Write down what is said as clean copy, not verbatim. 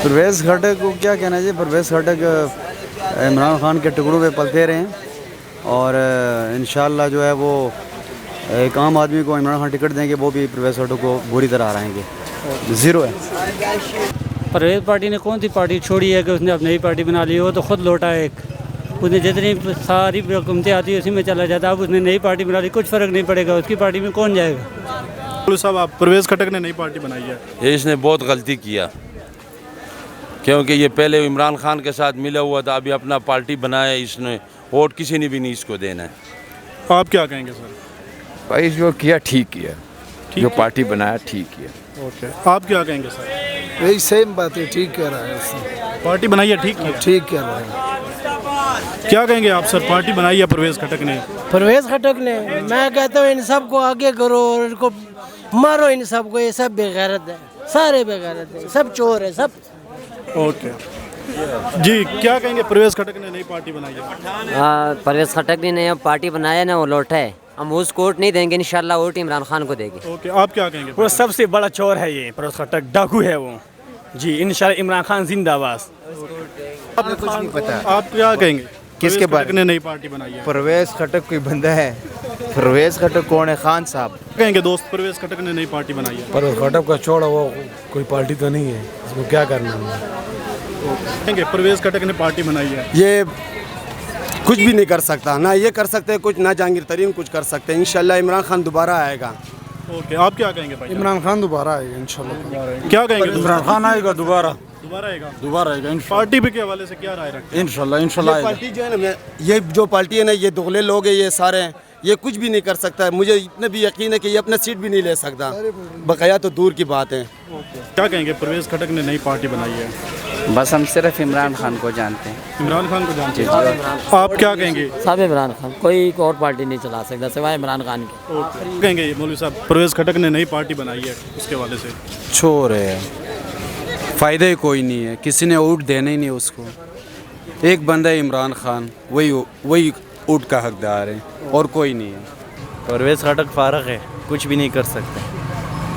پرویز خٹک کو کیا کہنا ہے جی؟ پرویز خٹک عمران خان کے ٹکڑوں پہ پلتے رہے ہیں اور انشاءاللہ جو ہے وہ ایک عام آدمی کو عمران خان ٹکٹ دیں گے وہ بھی پرویز خٹک کو بری طرح ہرائیں گے. زیرو ہے. پرویز پارٹی نے کون سی پارٹی چھوڑی ہے کہ اس نے اب نئی پارٹی بنا لی؟ وہ تو خود لوٹا ہے ایک. اس نے جتنی ساری حکومتیں آتی ہیں اسی میں چلا جاتا ہے. اب اس نے نئی پارٹی بنا لی, کچھ فرق نہیں پڑے گا. اس کی پارٹی میں کون جائے گا؟ صاحب آپ پرویز خٹک نے نئی پارٹی بنائی ہے, اس نے بہت غلطی کیا کیونکہ یہ پہلے عمران خان کے ساتھ ملا ہوا تھا. ابھی اپنا پارٹی بنایا اس نے, ووٹ کسی نے بھی نہیں اس کو دینا ہے. آپ کیا کہیں گے سر؟ بھائی جو کیا ٹھیک کیا, جو پارٹی بنایا ٹھیک کیا. اوکے, آپ کیا کہیں گے سر؟ یہی سیم بات ہے, ٹھیک کہہ رہا ہے اس نے, پارٹی بنائی ہے ٹھیک کیا. ٹھیک کہہ رہا ہے. کیا کہیں گے آپ سر, پارٹی بنائی ہے پرویز خٹک نے؟ پرویز خٹک نے, میں کہتا ہوں ان سب کو آگے کرو اور ان کو مارو, ان سب کو. یہ سب بے غیرت ہے, سارے بے غیرت ہیں, سب چور ہیں سب. اوکے جی, کیا کہیں گے پرویز خٹک نے نئی پارٹی بنائی ہے؟ ہاں, پرویز خٹک نے نئی پارٹی بنایا نا, وہ لوٹا ہے. ہم اس کو ووٹ نہیں دیں گے, انشاءاللہ ووٹ عمران خان کو دیں گے. اوکے, آپ کیا کہیں گے؟ وہ سب سے بڑا چور ہے یہ پرویز خٹک, ڈاکو ہے وہ جی. انشاءاللہ عمران خان زندہ باد. کچھ نہیں پتا آپ کیا کہیں گے کس کے بارے نے نئی پارٹی بنائی ہے؟ پرویز خٹک کوئی بندہ ہے؟ پرویز خٹک کون ہے؟ خان صاحب. کہیں گے دوست, پرویز خٹک نے نئی پارٹی بنائی ہے. پرویز خٹک کا چھوڑا, وہ کوئی پارٹی تو نہیں ہے, اس کو کیا کرنا ہے. کہیں گے پرویز خٹک نے پارٹی بنائی ہے. یہ کچھ بھی نہیں کر سکتا, نہ یہ کر سکتے کچھ, نہ جہانگیر ترین کچھ کر سکتے. انشاءاللہ عمران خان دوبارہ آئے گا. اوکے, آپ کیا کہیں گے بھائی؟ عمران خان دوبارہ آئے گا انشاءاللہ. کیا کہیں گے؟ عمران خان آئے گا دوبارہ, دوبارہ آئے گا. دوبارہ آئے گا پارٹی پہ کے حوالے سے کیا رائے رکھتے ہیں؟ انشاءاللہ یہ پارٹی جو ہے نا, یہ جو پارٹی ہے نا, یہ دغلے لوگ ہیں یہ سارے, یہ کچھ بھی نہیں کر سکتا ہے. مجھے اتنا بھی یقین ہے کہ یہ اپنا سیٹ بھی نہیں لے سکتا, بقیہ تو دور کی بات ہے. کیا کہیں گے پرویز خٹک نے نئی پارٹی بنائی ہے؟ بس ہم صرف عمران خان کو جانتے ہیں. عمران خان کو جانتے ہیں. آپ کیا کہیں گے؟ صاحب عمران خان, کوئی اور پارٹی نہیں چلا سکتا سوائے عمران خان کے. کہیں گے مولوی صاحب, پرویز خٹک نے نئی پارٹی بنائی ہے, اس کے حوالے سے؟ چور ہے, فائدہ ہی کوئی نہیں ہے, کسی نے ووٹ دینا ہی نہیں اس کو. ایک بندہ ہے عمران خان, وہی ووٹ کا حقدار ہے اور کوئی نہیں ہے. پرویز خٹک فارغ ہے, کچھ بھی نہیں کر سکتا.